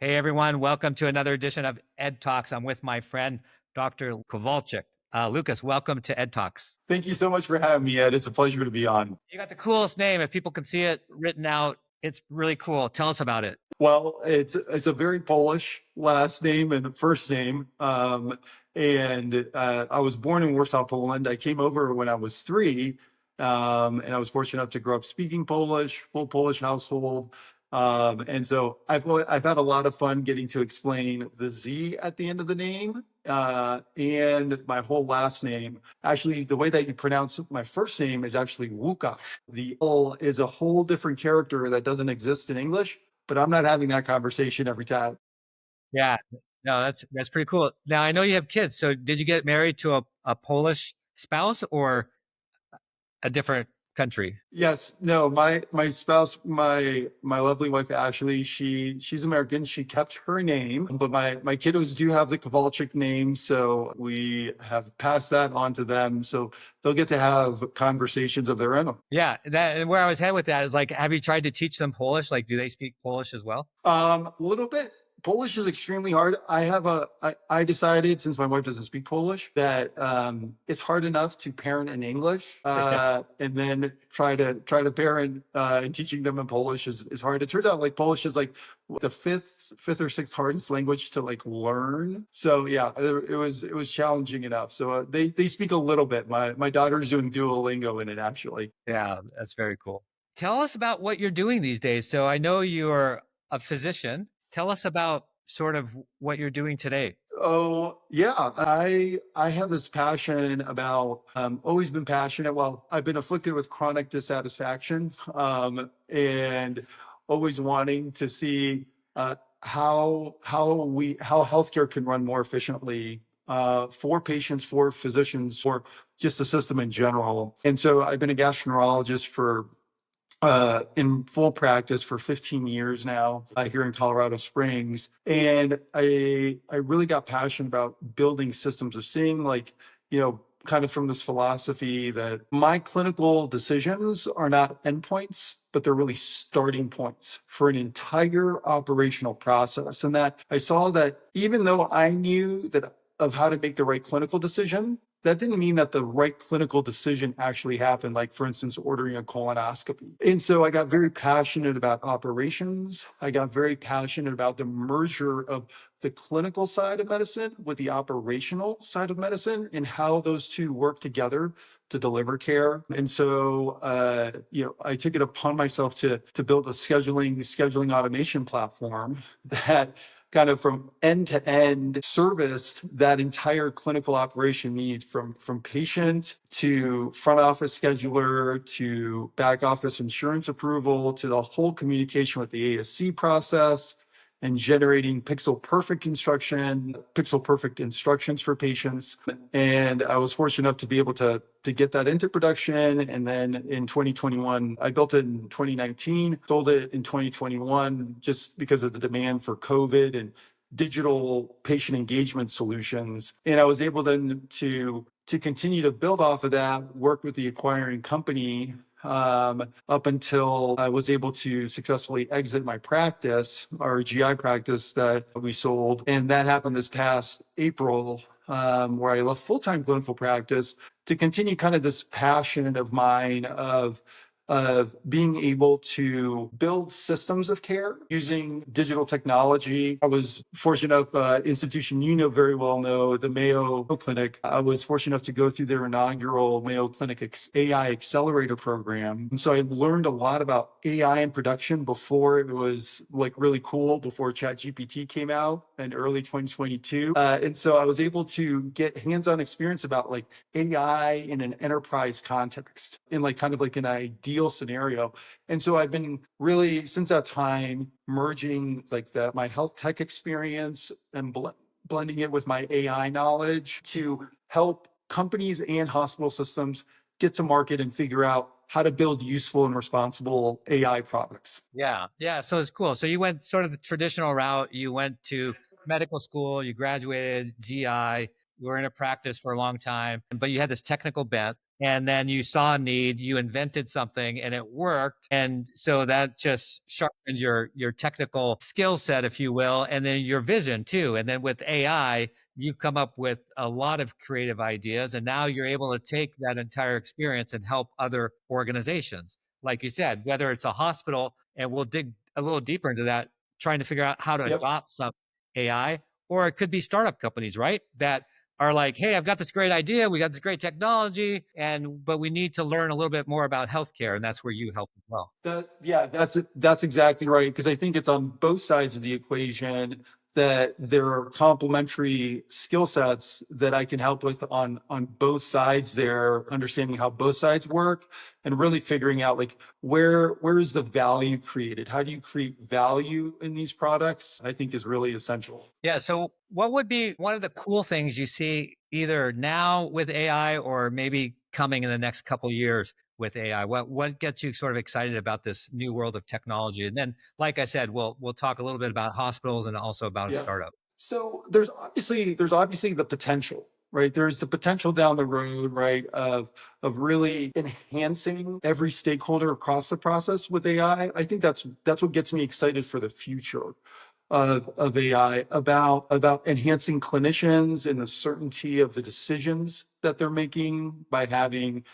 Hey everyone, welcome to another edition of Ed Talks. I'm with my friend Dr. Kowalczyk. Lucas, welcome to Ed Talks. Thank you so much for having me, Ed. It's a pleasure to be on. You got the coolest name. If people can see it written out, it's really cool. Tell us about it. Well, it's a very Polish last name and first name. I was born in Warsaw, Poland. I came over when I was three, and I was fortunate enough to grow up speaking Polish, full Polish household. I've had a lot of fun getting to explain the Z at the end of the name, and my whole last name. Actually, the way that you pronounce my first name is actually Lukasz. The L is a whole different character that doesn't exist in English, but I'm not having that conversation every time. Yeah, no, that's pretty cool. Now I know you have kids. So did you get married to a Polish spouse or a different country? Yes, no, my spouse, my lovely wife Ashley, she's American. She kept her name, but my kiddos do have the Kowalczyk name, so we have passed that on to them. So they'll get to have conversations of their own. Yeah, that where I was headed with that is like, have you tried to teach them Polish? Like, do they speak Polish as well? A little bit. Polish is extremely hard. I decided, since my wife doesn't speak Polish, that it's hard enough to parent in English, and then try to parent and teaching them in Polish is hard. It turns out like Polish is like the fifth or sixth hardest language to like learn. So yeah, it was challenging enough. So they speak a little bit. My daughter's doing Duolingo in it actually. Yeah, that's very cool. Tell us about what you're doing these days. So I know you're a physician. Tell us about sort of what you're doing today. Oh yeah, I have this passion about always been passionate. Well, I've been afflicted with chronic dissatisfaction, and always wanting to see how healthcare can run more efficiently for patients, for physicians, for just the system in general. And so I've been a gastroenterologist for in full practice for 15 years now here in Colorado Springs. And I really got passionate about building systems of seeing, like, kind of from this philosophy that my clinical decisions are not endpoints, but they're really starting points for an entire operational process. And that I saw that even though I knew that of how to make the right clinical decision, that didn't mean that the right clinical decision actually happened, like, for instance, ordering a colonoscopy. And so I got very passionate about operations. I got very passionate about the merger of the clinical side of medicine with the operational side of medicine and how those two work together to deliver care. And so, I took it upon myself to build a scheduling automation platform that kind of from end to end serviced that entire clinical operation need from patient to front office scheduler to back office insurance approval to the whole communication with the ASC process and generating pixel perfect instructions for patients. And I was fortunate enough to be able to get that into production. And then in 2021, I built it in 2019, sold it in 2021, just because of the demand for COVID and digital patient engagement solutions. And I was able then to continue to build off of that, work with the acquiring company up until I was able to successfully exit my practice, our GI practice that we sold. And that happened this past April, where I left full-time clinical practice to continue kind of this passion of mine of being able to build systems of care using digital technology. I was fortunate enough, institution very well know, the Mayo Clinic. I was fortunate enough to go through their inaugural Mayo Clinic AI Accelerator program. And so I learned a lot about AI in production before it was like really cool, before ChatGPT came out in early 2022. And so I was able to get hands-on experience about like AI in an enterprise context, in like kind of like an ideal scenario. And so I've been really, since that time, merging like my health tech experience and blending it with my AI knowledge to help companies and hospital systems get to market and figure out how to build useful and responsible AI products. Yeah. Yeah. So it's cool. So you went sort of the traditional route. You went to medical school, you graduated GI, you were in a practice for a long time, but you had this technical bent. and then you saw a need, you invented something and it worked. And so that just sharpened your technical skill set, if you will, and then your vision too. And then with AI, you've come up with a lot of creative ideas. And now you're able to take that entire experience and help other organizations. Like you said, whether it's a hospital, and we'll dig a little deeper into that, trying to figure out how to Yep. adopt some AI, or it could be startup companies, right? That are like, hey, I've got this great idea, we got this great technology, and but we need to learn a little bit more about healthcare, and that's where you help as well. Yeah, that's exactly right. Because I think it's on both sides of the equation that there are complementary skill sets that I can help with on both sides there, understanding how both sides work and really figuring out like where is the value created? How do you create value in these products? I think is really essential. Yeah. So, what would be one of the cool things you see either now with AI or maybe coming in the next couple of years with AI? What gets you sort of excited about this new world of technology? And then, like I said, we'll talk a little bit about hospitals and also about a Yeah. startup. So there's obviously the potential, right? There's the potential down the road, right, of really enhancing every stakeholder across the process with AI. I think that's what gets me excited for the future of AI, about enhancing clinicians and the certainty of the decisions that they're making by having,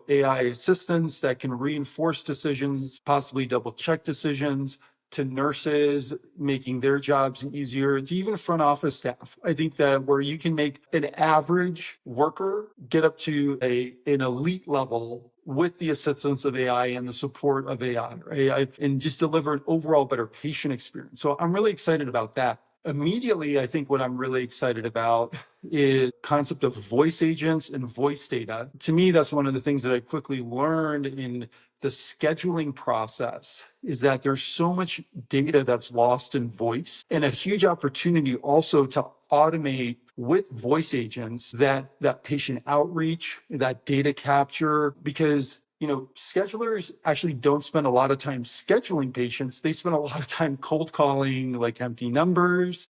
AI assistants that can reinforce decisions, possibly double check decisions, to nurses, making their jobs easier, to even front office staff. I think that where you can make an average worker get up to an elite level with the assistance of AI and the support of AI, right? And just deliver an overall better patient experience. So I'm really excited about that. Immediately, I think what I'm really excited about is concept of voice agents and voice data. To me, that's one of the things that I quickly learned in the scheduling process, is that there's so much data that's lost in voice, and a huge opportunity also to automate with voice agents that patient outreach, that data capture, because schedulers actually don't spend a lot of time scheduling patients. They spend a lot of time cold calling, like empty numbers.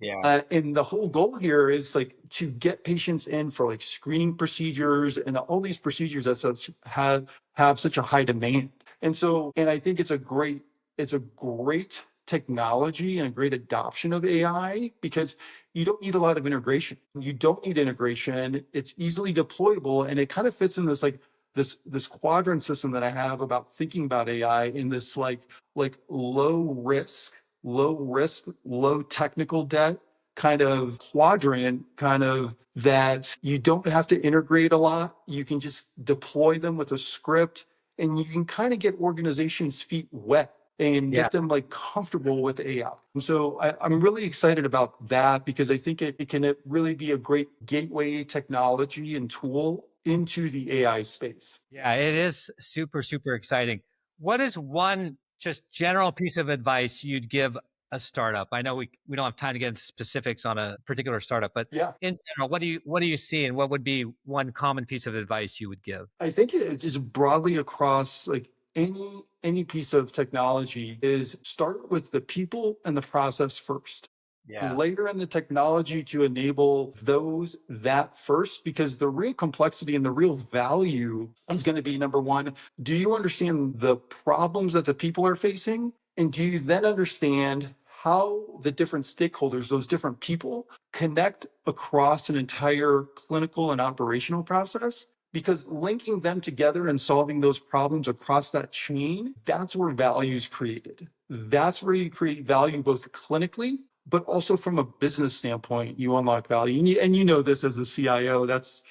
Yeah. And the whole goal here is like to get patients in for like screening procedures and all these procedures that have such a high demand. And I think it's a great technology and a great adoption of AI, because you don't need a lot of integration. You don't need integration. It's easily deployable, and it kind of fits in this like this quadrant system that I have about thinking about AI in this like low risk, low technical debt kind of quadrant, kind of that you don't have to integrate a lot. You can just deploy them with a script, and you can kind of get organizations' feet wet and Yeah. get them like comfortable with AI. And so I'm really excited about that, because I think it can really be a great gateway technology and tool into the AI space. Yeah, it is super, super exciting. What is one just general piece of advice you'd give a startup? I know we don't have time to get into specifics on a particular startup, but Yeah. in general, what do you see, and what would be one common piece of advice you would give? I think it's just broadly across like any piece of technology is start with the people and the process first. Yeah. Later in the technology to enable that first, because the real complexity and the real value is going to be number one, do you understand the problems that the people are facing? And do you then understand how the different stakeholders, those different people, connect across an entire clinical and operational process? Because linking them together and solving those problems across that chain, that's where value is created. That's where you create value both clinically, but also from a business standpoint. You unlock value, and this as a CIO. That's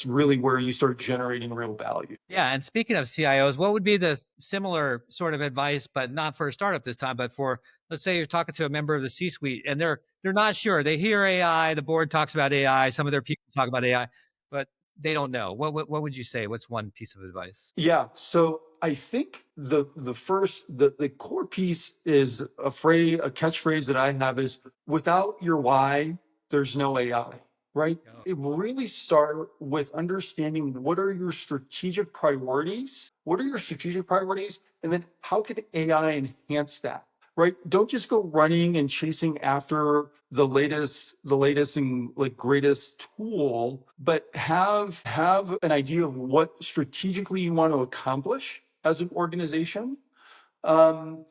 really where you start generating real value. Yeah. And speaking of CIOs, what would be the similar sort of advice, but not for a startup this time, but for, let's say you're talking to a member of the C-suite and they're not sure. They hear AI, the board talks about AI, some of their people talk about AI, but they don't know. What would you say? What's one piece of advice? Yeah. So I think the core piece is a catchphrase that I have is, without your why, there's no AI, right? Yeah. It really start with understanding what are your strategic priorities? What are your strategic priorities? And then how can AI enhance that? right? Don't just go running and chasing after the latest and like greatest tool, but have an idea of what strategically you want to accomplish as an organization. Um,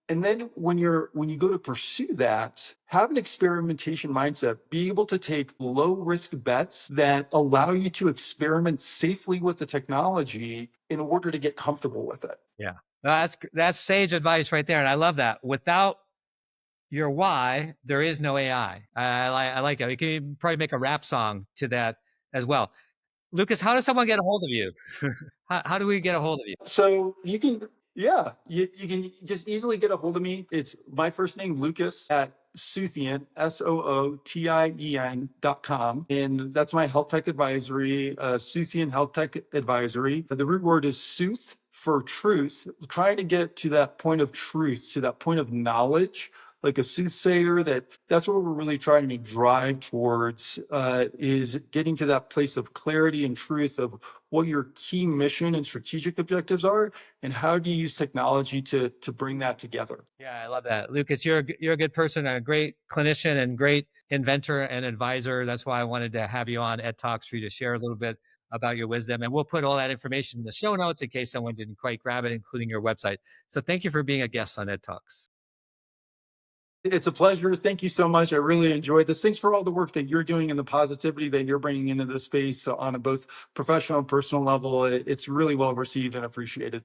and then when you go to pursue that, have an experimentation mindset. Be able to take low risk bets that allow you to experiment safely with the technology in order to get comfortable with it. Yeah. That's sage advice right there. And I love that. Without your why, there is no AI. I like it. You can probably make a rap song to that as well. Lucas, how does someone get a hold of you? How do we get a hold of you? So you can, yeah, you can just easily get a hold of me. It's my first name, Lucas, at Soothian, SOOTIEN.com. And that's my health tech advisory, Soothian Health Tech Advisory. The root word is sooth for truth, trying to get to that point of truth, to that point of knowledge, like a soothsayer. That's what we're really trying to drive towards, is getting to that place of clarity and truth of what your key mission and strategic objectives are, and how do you use technology to bring that together. Yeah, I love that. Lucas, you're a good person, a great clinician and great inventor and advisor. That's why I wanted to have you on Ed Talks for you to share a little bit about your wisdom. And we'll put all that information in the show notes in case someone didn't quite grab it, including your website. So thank you for being a guest on Ed Talks. It's a pleasure. Thank you so much. I really enjoyed this. Thanks for all the work that you're doing and the positivity that you're bringing into this space on a both professional and personal level. It's really well received and appreciated.